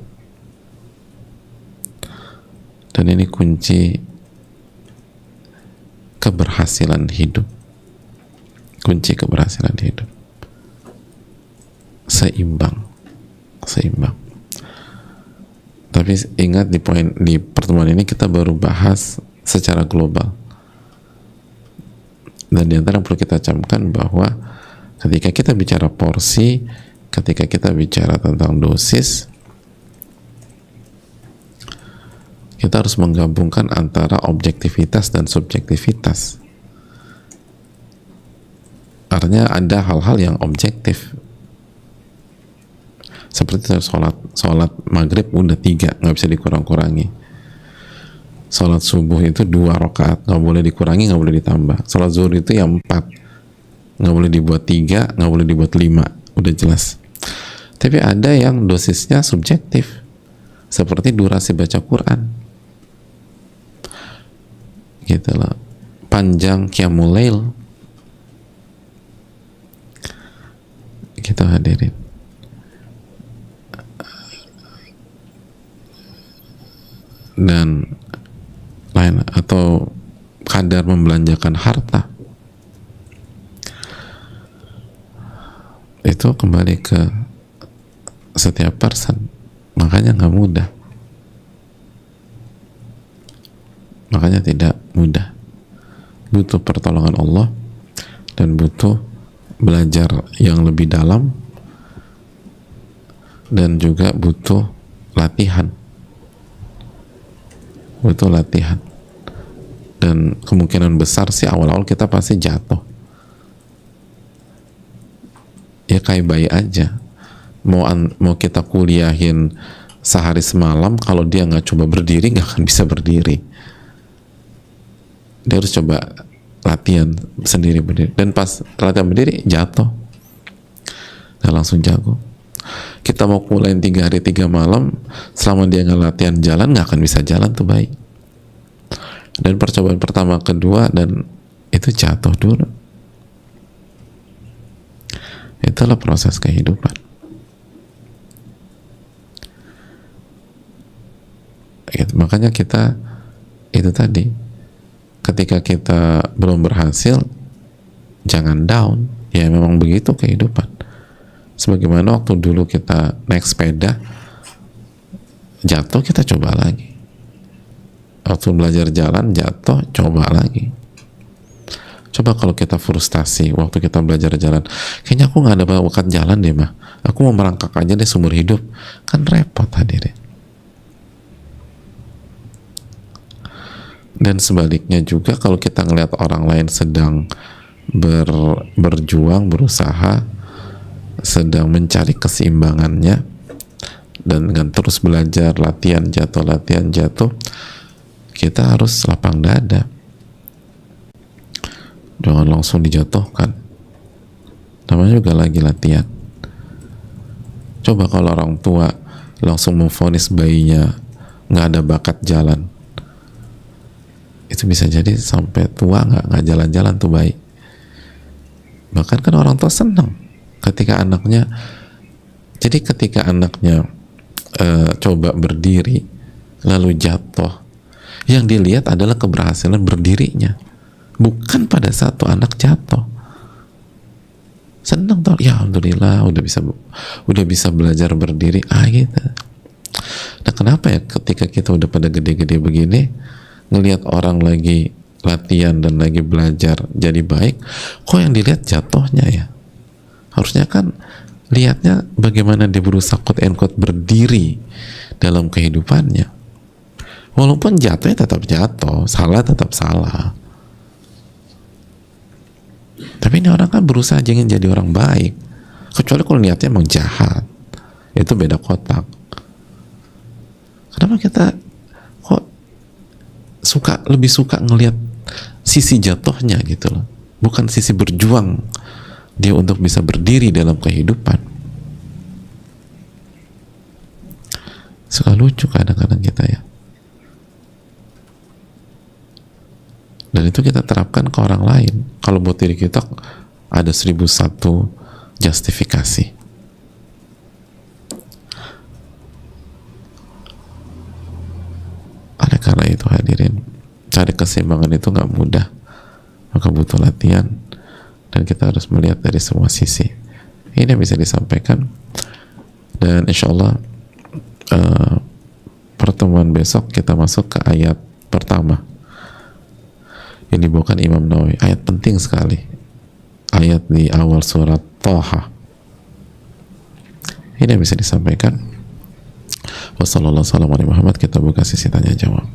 Dan ini kunci keberhasilan hidup. Kunci keberhasilan hidup. Seimbang. Tapi ingat di pertemuan ini kita baru bahas secara global. Dan di antara yang perlu kita camkan bahwa ketika kita bicara porsi, ketika kita bicara tentang dosis, kita harus menggabungkan antara objektivitas dan subjektivitas. Artinya ada hal-hal yang objektif. Seperti sholat maghrib udah 3, nggak bisa dikurang-kurangi. Sholat subuh itu 2 rakaat, nggak boleh dikurangi, nggak boleh ditambah. Sholat zuhur itu yang 4, nggak boleh dibuat 3, nggak boleh dibuat 5, udah jelas. Tapi ada yang dosisnya subjektif, seperti durasi baca Quran. Gitu loh, panjang qiyamul lail. Kita hadirin. Dan lain, atau kadar membelanjakan harta. itu kembali ke setiap person, makanya nggak mudah, makanya tidak mudah, butuh pertolongan Allah dan butuh belajar yang lebih dalam, dan juga butuh latihan, dan kemungkinan besar sih awal-awal kita pasti jatuh, ya kayak bayi aja, mau kita kuliahin sehari semalam, kalau dia nggak coba berdiri nggak akan bisa berdiri, dia harus coba latihan sendiri berdiri, dan pas latihan berdiri jatuh, nggak langsung jago. Kita mau mulai 3 hari 3 malam, selama dia nggak latihan jalan nggak akan bisa jalan tuh baik. Dan percobaan pertama kedua dan itu jatuh dulu. Itulah proses kehidupan. Makanya kita itu tadi, ketika kita belum berhasil jangan down, ya memang begitu kehidupan. Sebagaimana waktu dulu kita naik sepeda jatuh, kita coba lagi. Waktu belajar jalan jatuh, coba lagi. Coba kalau kita frustasi waktu kita belajar jalan, kayaknya aku nggak ada bakat jalan deh mah, aku mau merangkak aja deh seumur hidup, kan repot hadirin. Dan sebaliknya juga, kalau kita ngelihat orang lain sedang berjuang, berusaha, sedang mencari keseimbangannya, dan dengan terus belajar, latihan jatuh, kita harus lapang dada, jangan langsung dijatuhkan, namanya juga lagi latihan. Coba kalau orang tua langsung memvonis bayinya nggak ada bakat jalan, itu bisa jadi sampai tua nggak jalan-jalan tuh bayi. Bahkan kan orang tua senang ketika anaknya coba berdiri lalu jatuh, yang dilihat adalah keberhasilan berdirinya, bukan pada saat tuh anak jatuh. Senang tuh, ya alhamdulillah udah bisa belajar berdiri, gitu. Nah kenapa ya ketika kita udah pada gede-gede begini, ngelihat orang lagi latihan dan lagi belajar jadi baik, kok yang dilihat jatuhnya ya? Harusnya kan lihatnya bagaimana dia berusaha quote and quote berdiri dalam kehidupannya. Walaupun jatuhnya tetap jatuh, salah tetap salah. Tapi ini orang kan berusaha ingin jadi orang baik. Kecuali kalau niatnya emang jahat, itu beda kotak. Kenapa kita kok lebih suka ngelihat sisi jatuhnya gitu loh, bukan sisi berjuang dia untuk bisa berdiri dalam kehidupan. Suka lucu kadang-kadang kita ya. Dan itu kita terapkan ke orang lain. Kalau buat diri kita ada 1001 justifikasi. Oleh karena itu hadirin, cari keseimbangan itu nggak mudah, maka butuh latihan. Dan kita harus melihat dari semua sisi. Ini yang bisa disampaikan. Dan insya Allah pertemuan besok kita masuk ke ayat pertama yang dibawakan Imam Nawawi. Ayat penting sekali, ayat di awal surat Thaha. Ini yang bisa disampaikan. Wassalamualaikum warahmatullahi wabarakatuh. Kita buka sesi tanya jawab.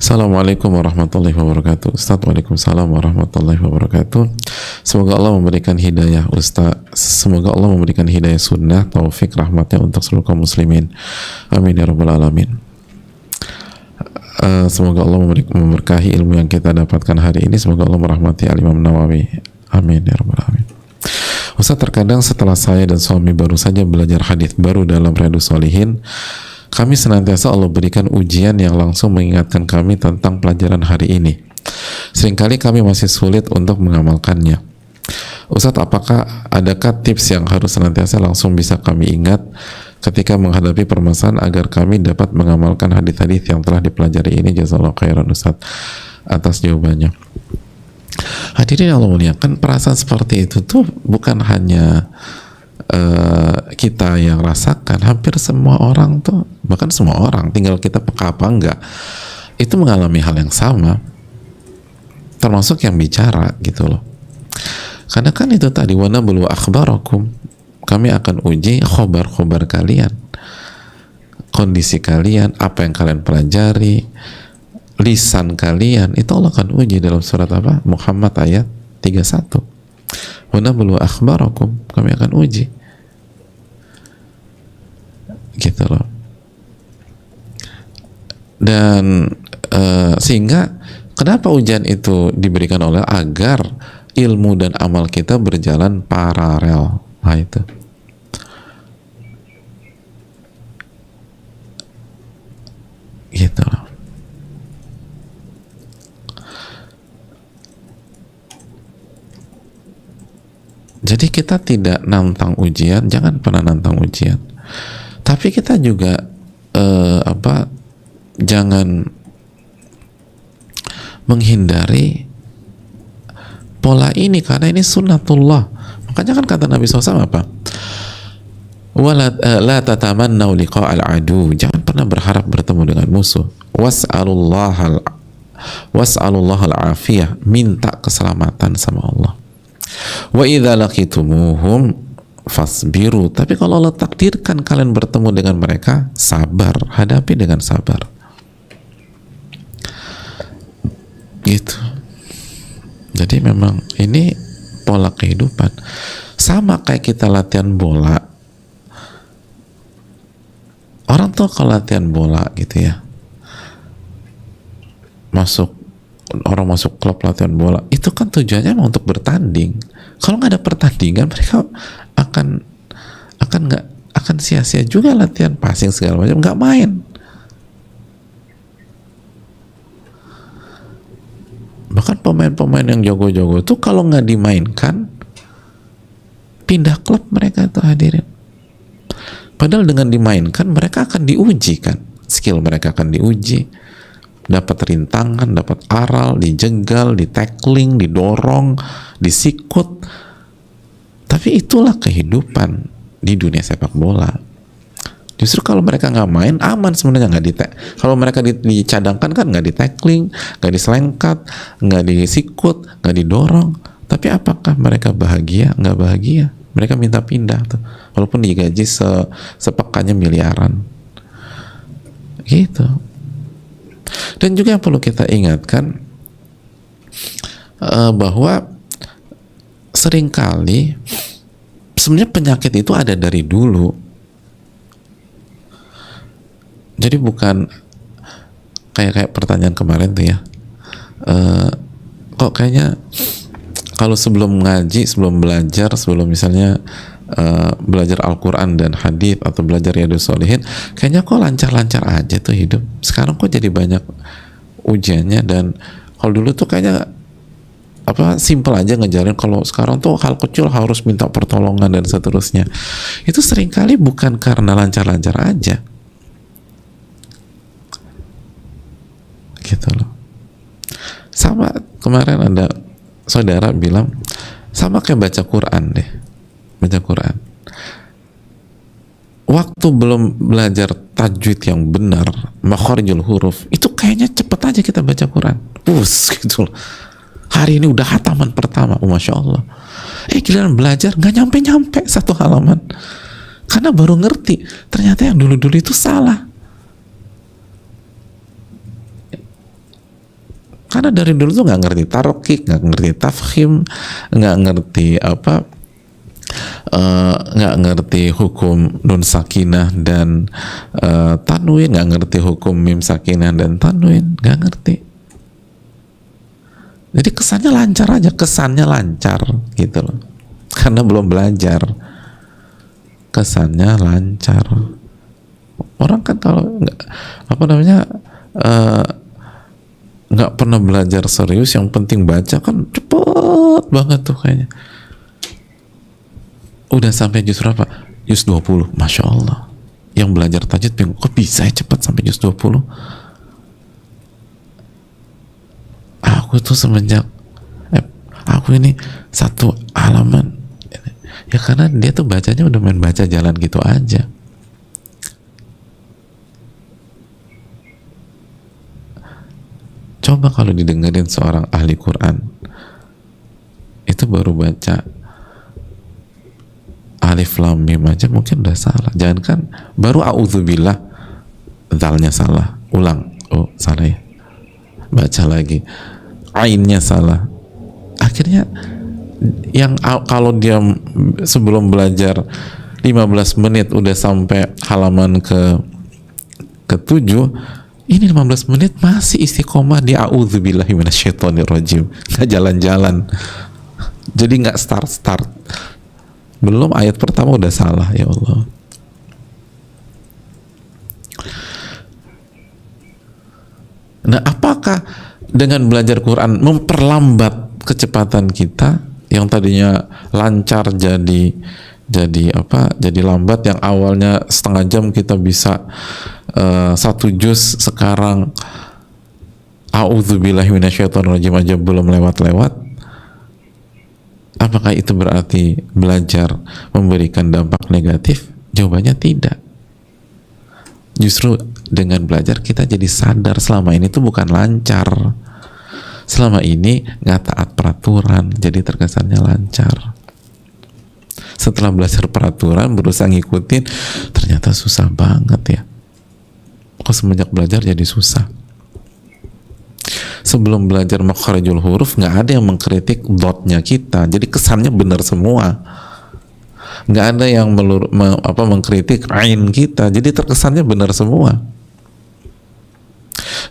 Assalamualaikum warahmatullahi wabarakatuh. Ustaz, waalaikumsalam warahmatullahi wabarakatuh. Semoga Allah memberikan hidayah Ustaz. Semoga Allah memberikan hidayah sunnah, taufik, rahmatnya untuk seluruh kaum muslimin. Amin ya rabbal alamin. Semoga Allah memberkahi ilmu yang kita dapatkan hari ini. Semoga Allah merahmati Al-Imam Nawawi. Amin ya rabbal alamin. Ustaz, terkadang setelah saya dan suami baru saja belajar hadis baru dalam Riyadhus Shalihin, kami senantiasa Allah berikan ujian yang langsung mengingatkan kami tentang pelajaran hari ini. Seringkali kami masih sulit untuk mengamalkannya. Ustadz, adakah tips yang harus senantiasa langsung bisa kami ingat ketika menghadapi permasalahan agar kami dapat mengamalkan hadis-hadis yang telah dipelajari ini? Jazakallahu khairan Ustadz atas jawabannya. Hadirin Allah muliakan, perasaan seperti itu tuh bukan hanya kita yang rasakan, hampir semua orang tuh, bahkan semua orang, tinggal kita peka apa enggak, itu mengalami hal yang sama, termasuk yang bicara gitu loh. Karena kan itu tadi, wa nablu akhbarakum, kami akan uji khobar-khobar kalian, kondisi kalian, apa yang kalian pelajari, lisan kalian, itu Allah akan uji dalam surat apa? Muhammad ayat 31. Wa nablu akhbarakum, kami akan uji. Gitu loh. Dan sehingga kenapa ujian itu diberikan oleh agar ilmu dan amal kita berjalan paralel. Nah itu. Gitu loh. Jadi kita tidak nantang ujian, jangan pernah nantang ujian. Tapi kita juga jangan menghindari pola ini, karena ini sunnatullah. Makanya kan kata Nabi SAW apa? La tatamannau liqa'al adu, jangan pernah berharap bertemu dengan musuh. Was'alullahal afiyah, minta keselamatan sama Allah. Wa idza laqitumuhum fasbiru, tapi kalau Allah takdirkan kalian bertemu dengan mereka, sabar, hadapi dengan sabar. Gitu. Jadi memang ini pola kehidupan. Sama kayak kita latihan bola. Orang tuh kalau latihan bola gitu ya, orang masuk klub latihan bola, itu kan tujuannya untuk bertanding. Kalau nggak ada pertandingan, mereka akan sia-sia juga latihan passing segala macam, nggak main. Bahkan pemain-pemain yang jago-jago itu kalau nggak dimainkan, pindah klub mereka itu, hadirin. Padahal dengan dimainkan mereka akan diuji kan, skill mereka akan diuji, dapat rintangan, dapat aral, dijegal, di-tackling, didorong, disikut. Tapi itulah kehidupan di dunia sepak bola. Justru kalau mereka nggak main, aman sebenarnya, kalau mereka dicadangkan kan nggak di-tackling, nggak diselengkat, nggak disikut, nggak didorong. Tapi apakah mereka bahagia? Nggak bahagia. Mereka minta pindah tuh, walaupun digaji sepekannya miliaran. Gitu. Dan juga yang perlu kita ingatkan bahwa seringkali sebenarnya penyakit itu ada dari dulu. Jadi bukan kayak pertanyaan kemarin tuh ya, kok kayaknya kalau sebelum ngaji, sebelum belajar, sebelum misalnya belajar Al-Quran dan hadis atau belajar Riyadhus Shalihin, kayaknya kok lancar-lancar aja tuh hidup. Sekarang kok jadi banyak ujiannya, dan kalau dulu tuh kayaknya simple aja ngejarin. Kalau sekarang tuh hal kecil harus minta pertolongan dan seterusnya. Itu seringkali bukan karena lancar-lancar aja. Gitu loh. Sama kemarin ada saudara bilang, sama kayak baca Quran deh. Baca Quran. Waktu belum belajar tajwid yang benar, makharijul huruf, itu kayaknya cepet aja kita baca Quran. Gitu loh. Hari ini udah hataman pertama, Masya Allah. Giliran belajar nggak nyampe-nyampe satu halaman. Karena baru ngerti, ternyata yang dulu-dulu itu salah. Karena dari dulu tuh nggak ngerti tarqiq, nggak ngerti tafkhim, nggak ngerti nggak ngerti hukum nun sakinah dan tanwin, nggak ngerti hukum mim sakinah dan tanwin, nggak ngerti. Jadi kesannya lancar aja, kesannya lancar gitu loh. karena belum belajar. Kesannya lancar. Orang kan kalau nggak pernah belajar serius, yang penting baca kan cepet banget tuh kayaknya. Udah sampai juz berapa? Juz 20, Masya Allah. Yang belajar tajwid bingung, kok bisa ya cepat sampai juz 20? Aku tuh semenjak aku ini satu halaman, ya karena dia tuh bacanya udah main baca jalan gitu aja. Coba kalau didengerin seorang ahli Quran, itu baru baca alif lam mim aja mungkin udah salah. Jangan kan baru a'udzubillah, zalnya salah, ulang, oh salah ya, baca lagi, ainnya salah. Akhirnya yang kalau dia sebelum belajar 15 menit udah sampai halaman ke-7, ini 15 menit masih istiqomah di a'udzubillahi minasyaitonirrajim, nggak jalan-jalan, jadi nggak start belum ayat pertama udah salah. Ya Allah. Nah, apakah dengan belajar Quran memperlambat kecepatan kita yang tadinya lancar jadi lambat? Yang awalnya setengah jam kita bisa 1 juz, sekarang a'udzubillahi minasyaitonirrajim aja belum lewat-lewat. Apakah itu berarti belajar memberikan dampak negatif? Jawabannya tidak. Justru dengan belajar kita jadi sadar selama ini tuh bukan lancar. Selama ini nggak taat peraturan, jadi terkesannya lancar. Setelah belajar peraturan, berusaha ngikutin, ternyata susah banget ya. Kok semenjak belajar jadi susah? Sebelum belajar makharijul huruf, nggak ada yang mengkritik dotnya kita, jadi kesannya benar semua. Nggak ada yang mengkritik ain kita, jadi terkesannya benar semua.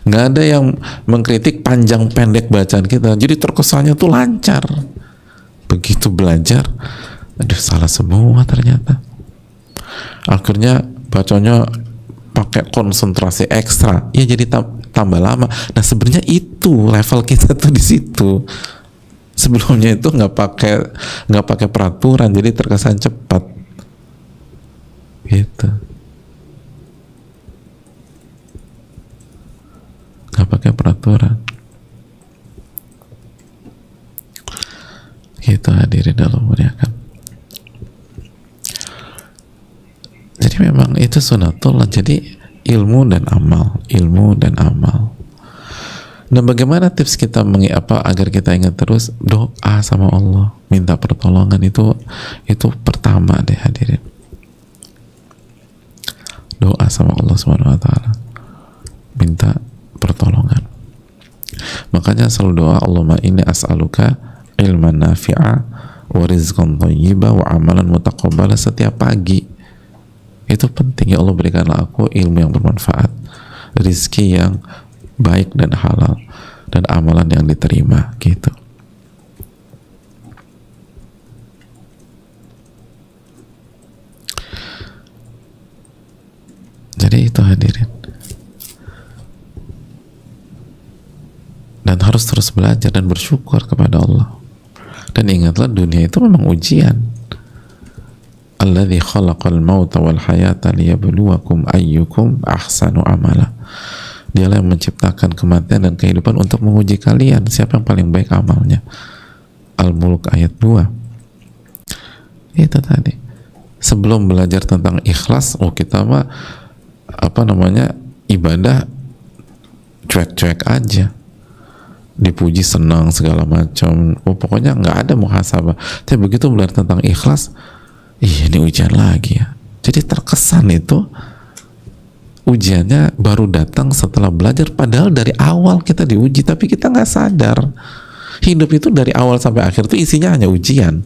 Nggak ada yang mengkritik panjang pendek bacaan kita, jadi terkesannya tuh lancar. Begitu belajar, aduh salah semua ternyata. Akhirnya bacanya pakai konsentrasi ekstra, ya jadi tambah lama. Nah sebenarnya itu level kita tuh di situ. Sebelumnya itu nggak pakai peraturan, jadi terkesan cepat. Gitu. Nggak pakai peraturan. Gitu hadirin dalam muliakan. Jadi memang itu sunatullah. Jadi ilmu dan amal. Nah, bagaimana tips kita agar kita ingat terus? Doa sama Allah, minta pertolongan, itu pertama deh hadirin. Doa sama Allah Subhanahu wa taala, minta pertolongan. Makanya selalu doa, Allahumma inni as'aluka ilman nafi'a wa rizqan thayyiba wa amalan mutaqabbala setiap pagi. Itu penting. Ya Allah, berikanlah aku ilmu yang bermanfaat, rizki yang baik dan halal, dan amalan yang diterima. Gitu. Jadi itu hadirin. Dan harus terus belajar dan bersyukur kepada Allah. Dan ingatlah, dunia itu memang ujian. Alladzi khalaqal mauta wal hayata liyabluwakum ayyukum ahsanu amala. Dialah yang menciptakan kematian dan kehidupan untuk menguji kalian siapa yang paling baik amalnya. Al-Mulk ayat 2. Itu tadi. Sebelum belajar tentang ikhlas, kita mah ibadah cuek-cuek aja. Dipuji senang segala macam. Pokoknya nggak ada muhasabah. Tapi begitu belajar tentang ikhlas, ini ujian lagi ya. Jadi terkesan itu ujiannya baru datang setelah belajar, padahal dari awal kita diuji, tapi kita nggak sadar. Hidup itu dari awal sampai akhir itu isinya hanya ujian.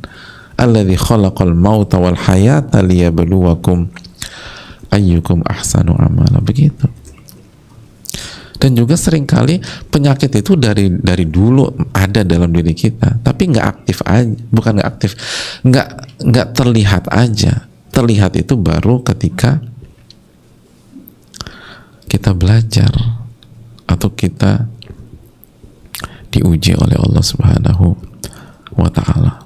Alladzi khalaqal mauta wal hayata liyabluwakum ayyukum ahsanu amala. Begitu. Dan juga seringkali penyakit itu dari dulu ada dalam diri kita, tapi nggak aktif aja, bukan nggak aktif, nggak terlihat aja. Terlihat itu baru ketika kita belajar atau kita diuji oleh Allah Subhanahu wa Ta'ala.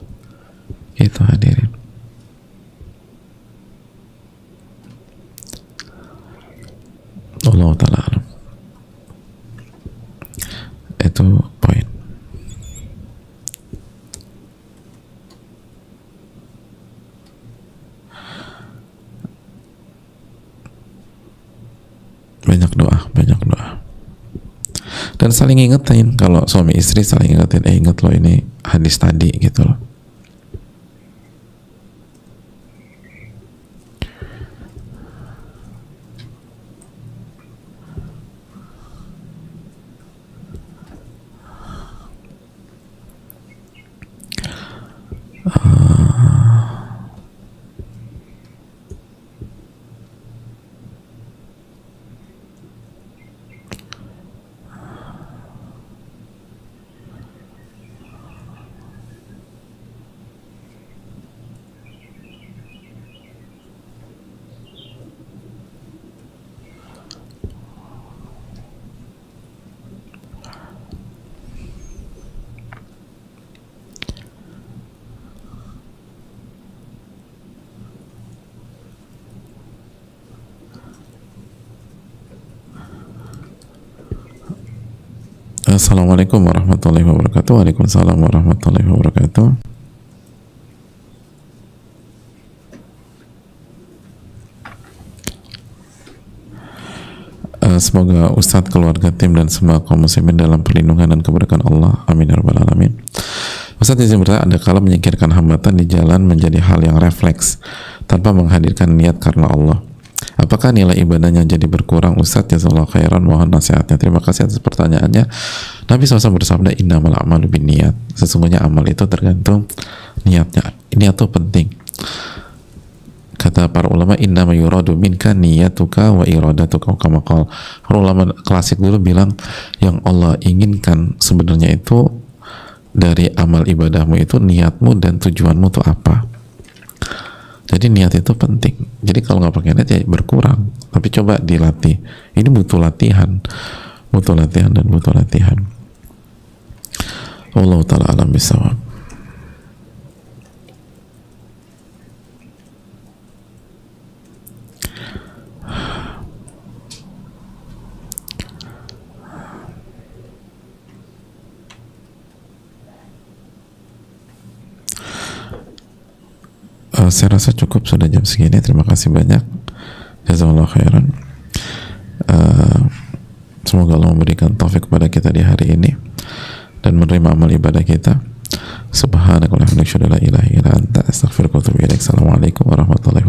Itu hadirin. Allah Ta'ala alam. Itu poin. Banyak doa, banyak doa. Dan saling ingetin, kalau suami istri saling ingetin, inget loh ini hadis tadi gitu loh. Assalamualaikum warahmatullahi wabarakatuh. Waalaikumsalam warahmatullahi wabarakatuh. Semoga Ustadz, keluarga, tim, dan semua kaum muslimin dalam perlindungan dan keberkahan Allah. Amin ya rabbal alamin. Ustadz izin bertanya, ada kala menyingkirkan hambatan di jalan menjadi hal yang refleks tanpa menghadirkan niat karena Allah. Apakah nilai ibadahnya jadi berkurang? Ustadz jazakallahu khairan, mohon nasihatnya. Terima kasih atas pertanyaannya. Nabi SAW bersabda, innamal a'malu binniyat. Sesungguhnya amal itu tergantung niatnya. Niat itu penting. Kata para ulama, innama yuradu minka niyatuka wa iradatuka kama qala. Para ulama klasik dulu bilang, yang Allah inginkan sebenarnya itu dari amal ibadahmu itu niatmu dan tujuanmu itu apa. Jadi niat itu penting. Jadi kalau nggak pakai niat ya berkurang. Tapi coba dilatih. Ini butuh latihan, dan butuh latihan. Allah Ta'ala alam bisawab. Saya rasa cukup, sudah jam segini. Terima kasih banyak. Jazakallahu khairan. Semoga Allah memberikan taufik kepada kita di hari ini dan menerima amal ibadah kita. Subhanakallahumma wa bihamdika, asyhadu an la ilaha illa anta, astaghfiruka wa atubu ilaik. Assalamualaikum warahmatullahi wabarakatuh.